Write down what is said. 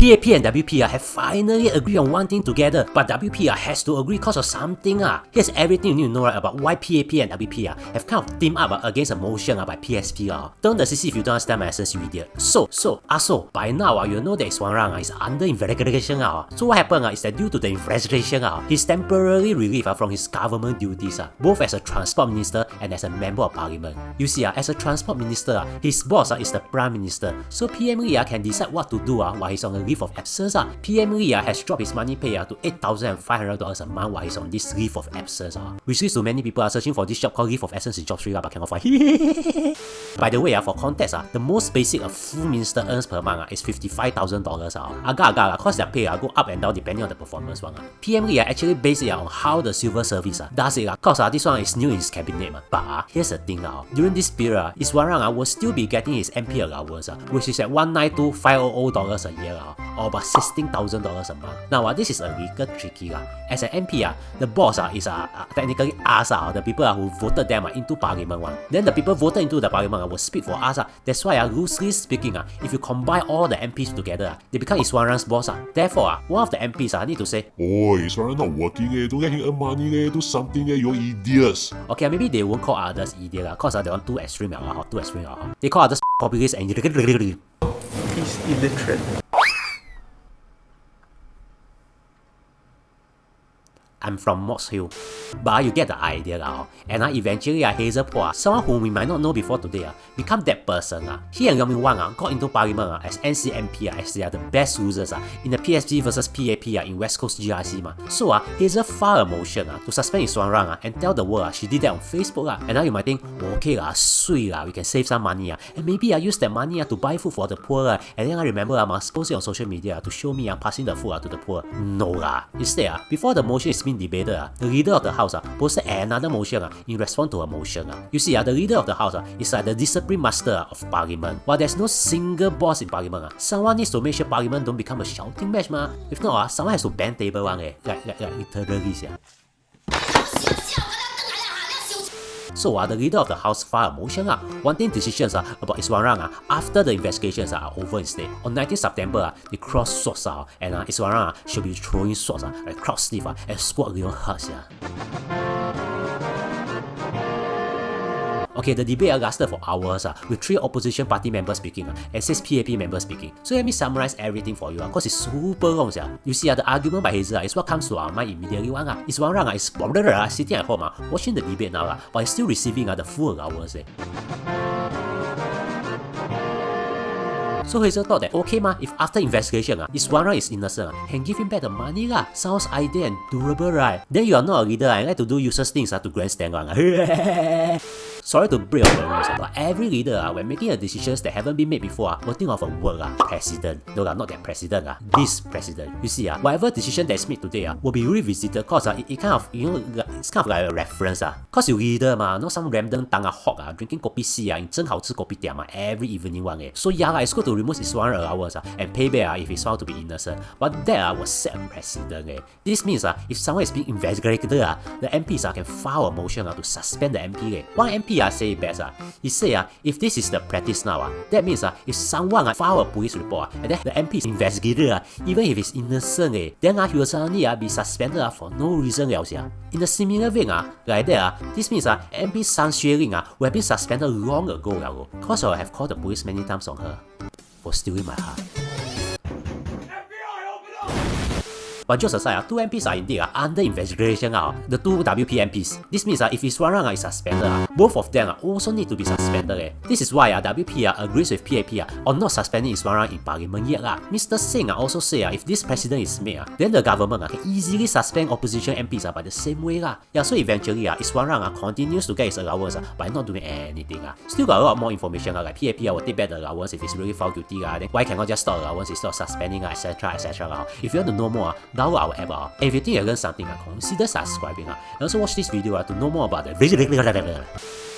PAP and WP have finally agreed on one thing together, but WP has to agree because of something. Here's everything you need to know about why PAP and WP have kind of teamed up against a motion by PSP. Don't see if you don't understand my essence, you idiot. So, by now you know that Iswaran is under investigation. So what happened is that due to the investigation, he's temporarily relieved from his government duties, both as a transport minister and as a member of parliament. You see, as a transport minister, his boss is the prime minister. So PM Lee can decide what to do while he's on a leave of absence. PM Lee has dropped his money pay to $8,500 a month while he's on this leave of absence. Which leads to many people are searching for this job called leave of absence in job street, but cannot find. By the way, for context, the most basic a full minister earns per month is $55,000. Agak-agak, cause their pay go up and down depending on the performance. PM Lee actually based it on how the civil service does it, cause this one is new in his cabinet. But here's the thing, during this period, Iswaran will still be getting his MP allowance, which is at $192,500 a year, or about $16,000 a month. Now, this is a little tricky. As an MP, the boss is technically us, the people who voted them into parliament. Then the people voted into the parliament will speak for us. That's why, loosely speaking, if you combine all the MPs together, they become Iswaran's boss. Therefore, one of the MPs need to say, "Oh, Iswaran not working, don't let him earn money, do something, you're idiots." Okay, maybe they won't call others idiot, cause they want too extreme. They call others populist and He's illiterate. I'm from Moss Hill. But you get the idea. And eventually Hazel Po, someone whom we might not know before today, become that person. He and Yong Min Wang got into parliament as NCMP as they are the best losers in the PSP versus PAP in West Coast GRC. So Hazel filed a motion to suspend Iswaran and tell the world she did that on Facebook. And now you might think, okay, sweet, we can save some money. And maybe I use that money to buy food for the poor. And then I remember I must post it on social media to show me passing the food to the poor. No. Instead, before the motion is being debated, the leader of the house posted another motion in response to a motion. You see, the leader of the house is like the discipline master of parliament. While there's no single boss in parliament, someone needs to make sure parliament don't become a shouting match. If not, someone has to bend table like literally. So the leader of the house filed a motion wanting decisions about Iswaran after the investigations are over instead. On 19 September, they crossed swords and Iswaran should be throwing swords like crowd sniff and squad Leon Hurts. Okay, the debate lasted for hours with 3 opposition party members speaking and 6 PAP members speaking. So let me summarize everything for you because it's super long. You see, the argument by Hazel is what comes to our mind immediately. Iswaran is sitting at home watching the debate now, but is still receiving the full allowance. So Hazel thought that, okay if after investigation, Iswaran is innocent, can give him back the money Sounds ideal and durable, right? Then you are not a leader and like to do useless things to grandstand. Sorry to break all the rules, but every leader, when making decisions that haven't been made before, will think of a word, president. No, not that president, this president. You see, whatever decision that's made today will be revisited because it kind of, it's kind of like a reference. Because you leader, not some random tanga hawk drinking kopi si in 真好吃 kopitiam every evening So it's good to remove his 1 allowance and pay back if he's found to be innocent. But that will set a precedent. This means if someone is being investigated, the MPs can file a motion to suspend the MP. One MP say it best. He say if this is the practice now, that means if someone file a police report and then the MP is investigated, even if he's innocent, then he will suddenly be suspended for no reason else. In a similar vein, like that, this means MP Sun Xueling will have been suspended long ago because I have called the police many times on her for stealing my heart. But jokes aside, 2 MPs are indeed under investigation, the 2 WP MPs. This means if Iswaran is suspended, both of them also need to be suspended. This is why WP agrees with PAP on not suspending Iswaran in parliament yet. Mr. Singh also say if this precedent is made, then the government can easily suspend opposition MPs by the same way. So eventually Iswaran continues to get his allowance by not doing anything. Still got a lot more information like PAP will take back the allowance if he's really found guilty. Then why cannot just stop allowance instead of suspending, etc. If you want to know more, download our app. And if you think you learned something, consider subscribing. And also watch this video to know more about the